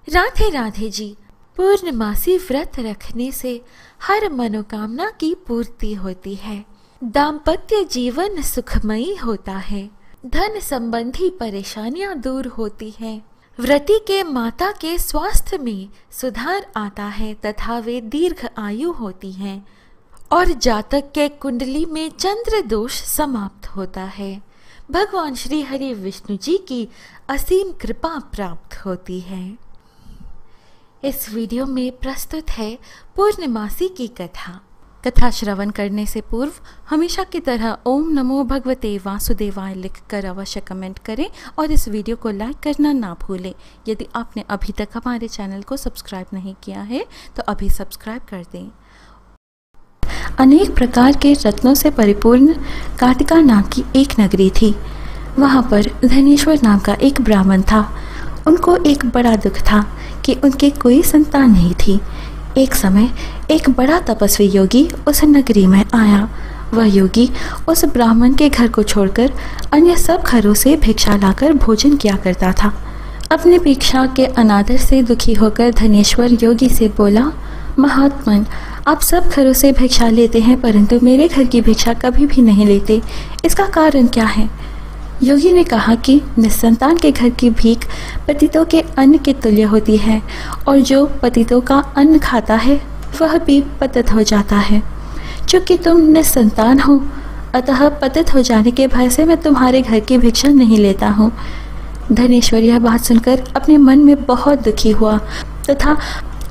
राधे राधे जी। पूर्णमासी व्रत रखने से हर मनोकामना की पूर्ति होती है। दाम्पत्य जीवन सुखमयी होता है। धन संबंधी परेशानियां दूर होती हैं। व्रती के माता के स्वास्थ्य में सुधार आता है तथा वे दीर्घ आयु होती हैं और जातक के कुंडली में चंद्र दोष समाप्त होता है। भगवान श्री हरि विष्णु जी की असीम कृपा प्राप्त होती है। इस वीडियो में प्रस्तुत है पूर्णमासी की कथा श्रवण करने से पूर्व हमेशा की तरह ओम नमो भगवते वासुदेवाय लिखकर अवश्य कमेंट करें और इस वीडियो को लाइक करना ना भूलें। यदि आपने अभी तक हमारे चैनल को सब्सक्राइब नहीं किया है तो अभी सब्सक्राइब कर दें। अनेक प्रकार के रत्नों से परिपूर्ण कार्तिका नाम की एक नगरी थी। वहाँ पर धनेश्वर नाम का एक ब्राह्मण था। उनको एक बड़ा दुख था कि उनके कोई संतान नहीं थी। एक समय एक बड़ा तपस्वी योगी उस नगरी में आया। वह योगी उस ब्राह्मण के घर को छोड़कर अन्य सब घरों से भिक्षा लाकर भोजन किया करता था। अपनी भिक्षा के अनादर से दुखी होकर धनेश्वर योगी से बोला, महात्मन, आप सब घरों से भिक्षा लेते हैं परंतु मेरे घर की भिक्षा कभी भी नहीं लेते, इसका कारण क्या है? योगी ने कहा कि निस्संतान के घर की भीख पतितों के अन्न के तुल्य होती है और जो पतितों का अन्न खाता है वह भी पतित हो जाता है। चूँकि तुम निस्संतान हो अतः पतित हो जाने के भय से मैं तुम्हारे घर की भिक्षा नहीं लेता हूँ। धनेश्वर यह बात सुनकर अपने मन में बहुत दुखी हुआ तथा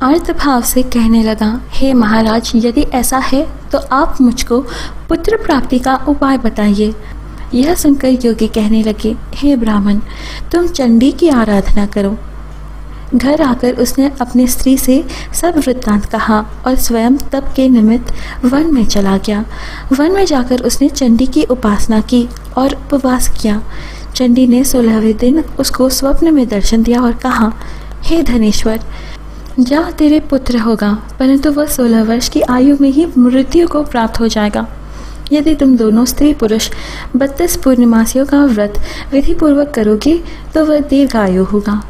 आर्त भाव से कहने लगा, हे महाराज, यदि ऐसा है तो आप मुझको पुत्र प्राप्ति का उपाय बताइए। यह सुनकर योगी कहने लगे, हे ब्राह्मण, तुम चंडी की आराधना करो। घर आकर उसने अपनी स्त्री से सब वृत्तांत कहा और स्वयं तप के निमित्त वन में चला गया। वन में जाकर उसने चंडी की उपासना की और उपवास किया। चंडी ने 16वें दिन उसको स्वप्न में दर्शन दिया और कहा, हे धनेश्वर, जा, तेरे पुत्र होगा परंतु वह 16 वर्ष की आयु में ही मृत्यु को प्राप्त हो जाएगा। यदि तुम दोनों स्त्री पुरुष 32 पूर्णमासियों का व्रत विधि पूर्वक करोगे तो वह दीर्घायु होगा।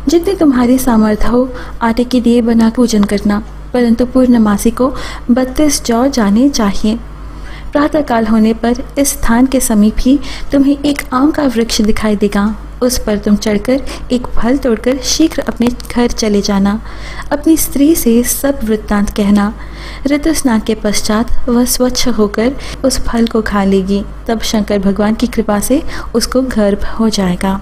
जितनी तुम्हारी सामर्थ्य हो आटे की दिए बना पूजन करना, परंतु पूर्णमासी को 32 जौ जाने चाहिए। प्रातःकाल होने पर इस स्थान के समीप ही तुम्हें एक आम का वृक्ष दिखाई देगा। उस पर तुम चढ़कर एक फल तोड़कर शीघ्र अपने घर चले जाना। अपनी स्त्री से सब वृत्तांत कहना। ऋतु स्नान के पश्चात वह स्वच्छ होकर उस फल को खा लेगी। तब शंकर भगवान की कृपा से उसको गर्भ हो जाएगा।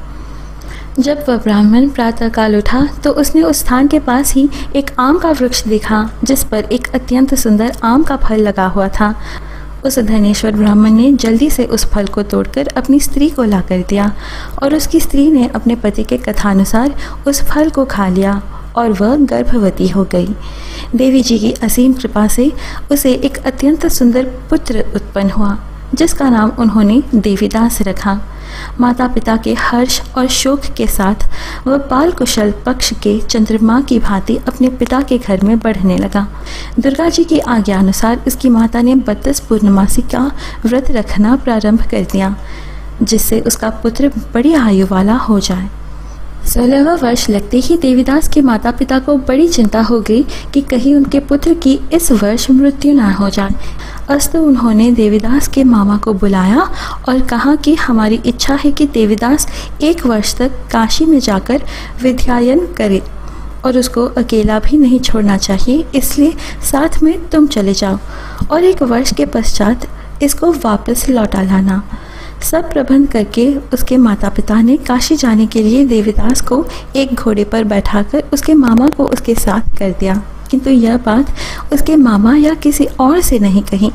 जब वह ब्राह्मण प्रातःकाल उठा तो उसने उस स्थान के पास ही एक आम का वृक्ष देखा जिस पर एक अत्यंत सुंदर आम का फल लगा हुआ था। उस धनेश्वर ब्राह्मण ने जल्दी से उस फल को तोड़कर अपनी स्त्री को ला कर दिया और उसकी स्त्री ने अपने पति के कथानुसार उस फल को खा लिया और वह गर्भवती हो गई। देवी जी की असीम कृपा से उसे एक अत्यंत सुंदर पुत्र उत्पन्न हुआ जिसका नाम उन्होंने देवीदास रखा। माता पिता के हर्ष और शोक के साथ वह बाल कुशल पक्ष के चंद्रमा की भांति अपने पिता के घर में बढ़ने लगा। दुर्गा जी की आज्ञा अनुसार उसकी माता ने 32 पूर्णमासी का व्रत रखना प्रारंभ कर दिया जिससे उसका पुत्र बड़ी आयु वाला हो जाए। 16वां वर्ष लगते ही देवीदास के माता पिता को बड़ी चिंता हो गई कि कहीं उनके पुत्र की इस वर्ष मृत्यु न हो जाए। अस्तु उन्होंने देवीदास के मामा को बुलाया और कहा कि हमारी इच्छा है कि देवीदास 1 वर्ष तक काशी में जाकर विद्यायन करे और उसको अकेला भी नहीं छोड़ना चाहिए, इसलिए साथ में तुम चले जाओ और 1 वर्ष के पश्चात इसको वापस लौटा लाना। सब प्रबंध करके उसके माता पिता ने काशी जाने के लिए देवीदास को एक घोड़े पर बैठाकर उसके मामा को उसके साथ कर दिया, किंतु यह बात उसके मामा या किसी और से नहीं कही।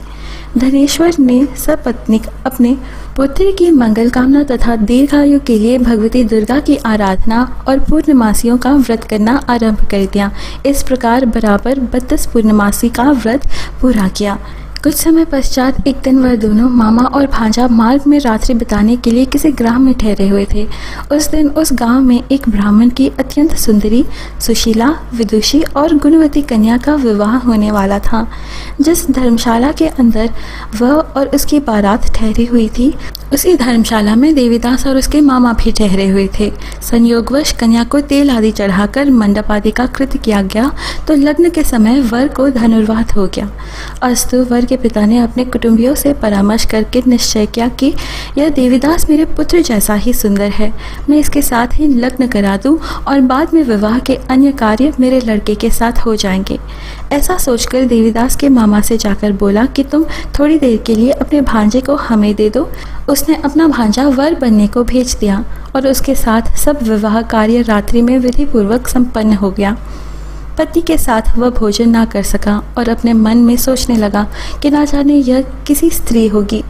धनेश्वर ने सपत्नीक अपने पुत्र की मंगल कामना तथा दीर्घायु के लिए भगवती दुर्गा की आराधना और पूर्णमासियों का व्रत करना आरंभ कर दिया। इस प्रकार बराबर 32 पूर्णमासी का व्रत पूरा किया। कुछ समय पश्चात एक दिन वह दोनों मामा और भांजा मार्ग में रात्रि बिताने के लिए किसी ग्राम में ठहरे हुए थे। उस दिन उस गांव में एक ब्राह्मण की अत्यंत सुंदरी, सुशीला, विदुषी और गुणवती कन्या का विवाह होने वाला था। जिस धर्मशाला के अंदर वह और उसकी बारात ठहरी हुई थी उसी धर्मशाला में देवीदास और उसके मामा भी ठहरे हुए थे। संयोगवश कन्या को तेल आदि चढ़ाकर मंडप आदि का कृत्य किया गया तो लग्न के समय वर को धनुर्वात हो गया। अस्तु वर के पिता ने अपने कुटुंबियों से परामर्श करके निश्चय किया कि यह देवीदास मेरे पुत्र जैसा ही सुंदर है, मैं इसके साथ ही लग्न करा दूं और बाद में विवाह के अन्य कार्य मेरे लड़के के साथ हो जाएंगे। ऐसा सोचकर देवीदास के मामा से जाकर बोला कि तुम थोड़ी देर के लिए अपने भांजे को हमें दे दो। उसने अपना भांजा वर बनने को भेज दिया और उसके साथ सब विवाह कार्य रात्रि में विधि पूर्वक संपन्न हो गया। पति के साथ वह भोजन ना कर सका और अपने मन में सोचने लगा कि ना जाने यह किसी स्त्री होगी।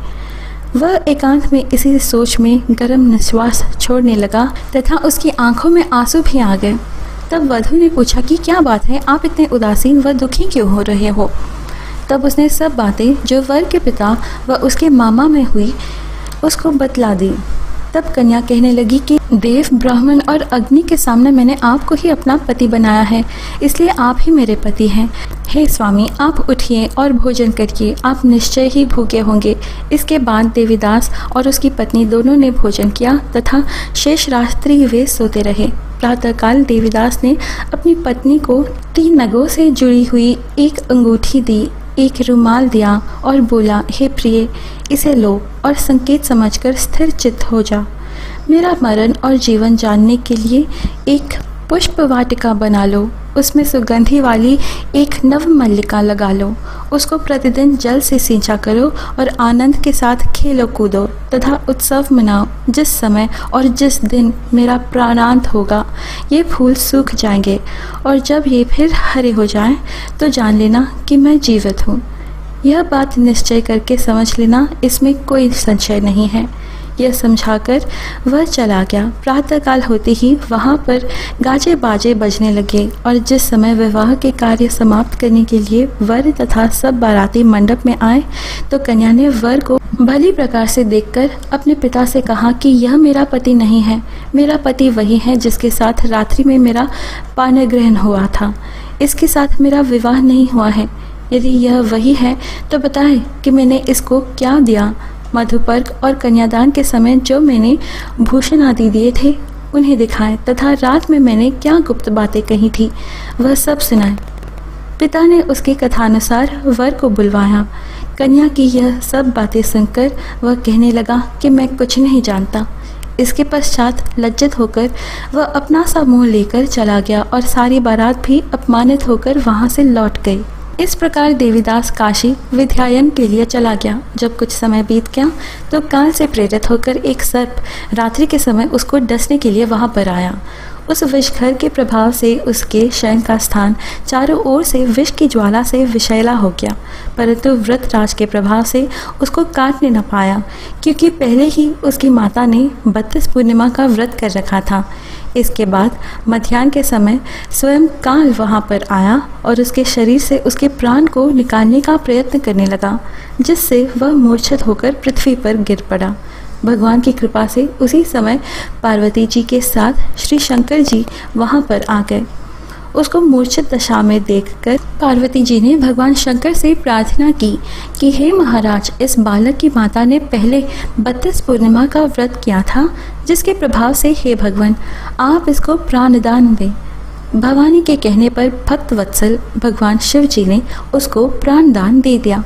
वह एकांत में इसी सोच में गर्म निश्वास छोड़ने लगा तथा उसकी आंखों में आंसू भी आ गए। तब वधू ने पूछा कि क्या बात है, आप इतने उदासीन व दुखी क्यों हो रहे हो। तब उसने सब बातें जो वर के पिता व उसके मामा में हुई उसको बतला दी। तब कन्या कहने लगी कि देव, ब्राह्मण और अग्नि के सामने मैंने आपको ही अपना पति बनाया है, इसलिए आप ही मेरे पति हैं। हे स्वामी, आप उठिए और भोजन करिए, आप निश्चय ही भूखे होंगे। इसके बाद देवीदास और उसकी पत्नी दोनों ने भोजन किया तथा शेष रात्रि वे सोते रहे। प्रातःकाल देवीदास ने अपनी पत्नी को 3 नगों से जुड़ी हुई एक अंगूठी दी, एक रुमाल दिया और बोला, हे प्रिय, इसे लो और संकेत समझकर स्थिर चित्त हो जा। मेरा मरण और जीवन जानने के लिए एक पुष्प वाटिका बना लो, उसमें सुगंधी वाली एक नव मल्लिका लगा लो, उसको प्रतिदिन जल से सींचा करो और आनंद के साथ खेलो कूदो तथा उत्सव मनाओ। जिस समय और जिस दिन मेरा प्राणांत होगा ये फूल सूख जाएंगे और जब ये फिर हरे हो जाएं तो जान लेना कि मैं जीवित हूँ। यह बात निश्चय करके समझ लेना, इसमें कोई संशय नहीं है। यह समझाकर वह चला गया। प्रातःकाल होते ही वहाँ पर गाजे बाजे बजने लगे और जिस समय विवाह के कार्य समाप्त करने के लिए वर तथा सब बाराती मंडप में आए तो कन्या ने वर को भली प्रकार से देखकर अपने पिता से कहा कि यह मेरा पति नहीं है, मेरा पति वही है जिसके साथ रात्रि में मेरा पाणिग्रहण हुआ था, इसके साथ मेरा विवाह नहीं हुआ है। यदि यह वही है तो बताए कि मैंने इसको क्या दिया। मधुपर्क और कन्यादान के समय जो मैंने भूषण आदि दिए थे उन्हें दिखाए तथा रात में मैंने क्या गुप्त बातें कही थी वह सब सुनाए। पिता ने उसके कथानुसार वर को बुलवाया। कन्या की यह सब बातें सुनकर वह कहने लगा कि मैं कुछ नहीं जानता। इसके पश्चात लज्जित होकर वह अपना सा मुंह लेकर चला गया और सारी बारात भी अपमानित होकर वहां से लौट गई। इस प्रकार देवीदास काशी विद्यायन के लिए चला गया। जब कुछ समय बीत गया तो काल से प्रेरित होकर एक सर्प रात्रि के समय उसको डसने के लिए वहां पर आया। उस विषघर के प्रभाव से उसके शयन का स्थान चारों ओर से विष की ज्वाला से विषैला हो गया, परंतु व्रतराज के प्रभाव से उसको काटने न पाया, क्योंकि पहले ही उसकी माता ने 32 पूर्णिमा का व्रत कर रखा था। इसके बाद मध्याह्न के समय स्वयं काल वहां पर आया और उसके शरीर से उसके प्राण को निकालने का प्रयत्न करने लगा, जिससे वह मूर्छित होकर पृथ्वी पर गिर पड़ा। भगवान की कृपा से उसी समय पार्वती जी के साथ श्री शंकर जी वहां पर आ गए। उसको मूर्छित दशा में देखकर पार्वती जी ने भगवान शंकर से प्रार्थना की कि हे महाराज, इस बालक की माता ने पहले 32 पूर्णिमा का व्रत किया था, जिसके प्रभाव से हे भगवान आप इसको प्राणदान दें। भवानी के कहने पर भक्त वत्सल भगवान शिव जी ने उसको प्राणदान दे दिया।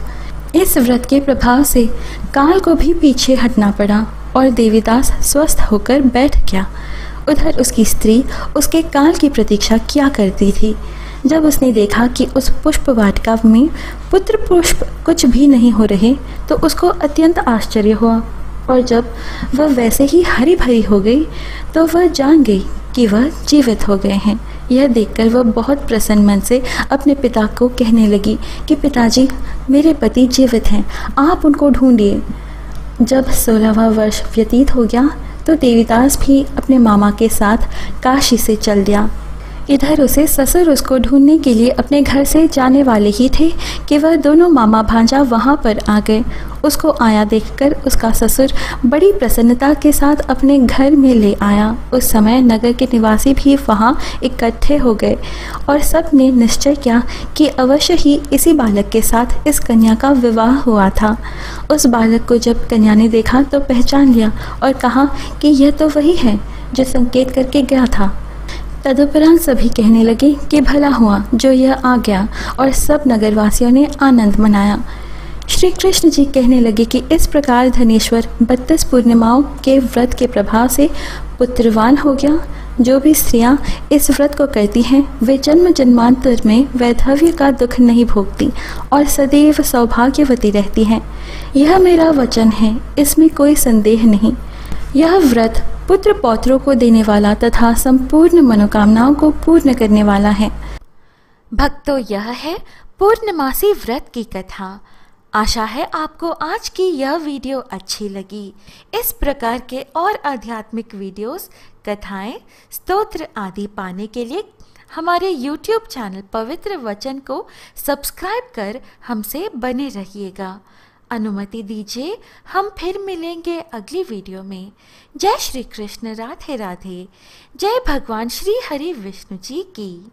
इस व्रत के प्रभाव से काल को भी पीछे हटना पड़ा और देवीदास स्वस्थ होकर बैठ गया। उधर उसकी स्त्री उसके काल की प्रतीक्षा किया करती थी। जब उसने देखा कि उस पुष्प वाटिका में पुत्र पुष्प कुछ भी नहीं हो रहे तो उसको अत्यंत आश्चर्य हुआ, और जब वह वैसे ही हरी भरी हो गई तो वह जान गई कि वह जीवित हो गए हैं। यह देखकर वह बहुत प्रसन्न मन से अपने पिता को कहने लगी कि पिताजी, मेरे पति जीवित हैं, आप उनको ढूंढिए। जब 16वां वर्ष व्यतीत हो गया तो देवीदास भी अपने मामा के साथ काशी से चल दिया। इधर उसे ससुर उसको ढूंढने के लिए अपने घर से जाने वाले ही थे कि वह दोनों मामा भांजा वहां पर आ गए। उसको आया देखकर उसका ससुर बड़ी प्रसन्नता के साथ अपने घर में ले आया। उस समय नगर के निवासी भी वहां इकट्ठे हो गए और सब ने निश्चय किया कि अवश्य ही इसी बालक के साथ इस कन्या का विवाह हुआ था। उस बालक को जब कन्या ने देखा तो पहचान लिया और कहा कि यह तो वही है जो संकेत करके गया था। तदुपरांत सभी कहने लगे कि भला हुआ जो यह आ गया, और सब नगरवासियों ने आनंद मनाया। श्री कृष्ण जी कहने लगे कि इस प्रकार धनेश्वर 32 पूर्णिमाओं के व्रत के प्रभाव से पुत्रवान हो गया। जो भी स्त्रियां इस व्रत को करती हैं वे जन्म जन्मांतर में वैधव्य का दुख नहीं भोगती और सदैव सौभाग्यवती रहती हैं। यह मेरा वचन है, इसमें कोई संदेह नहीं। यह व्रत पुत्र पौत्रों को देने वाला तथा संपूर्ण मनोकामनाओं को पूर्ण करने वाला है। भक्तों, यह है पूर्णमासी व्रत की कथा। आशा है आपको आज की यह वीडियो अच्छी लगी। इस प्रकार के और आध्यात्मिक वीडियोस, कथाएं, स्तोत्र आदि पाने के लिए हमारे YouTube चैनल पवित्र वचन को सब्सक्राइब कर हमसे बने रहिएगा। अनुमति दीजिए, हम फिर मिलेंगे अगली वीडियो में। जय श्री कृष्ण, राधे राधे। जय भगवान श्री हरि विष्णु जी की।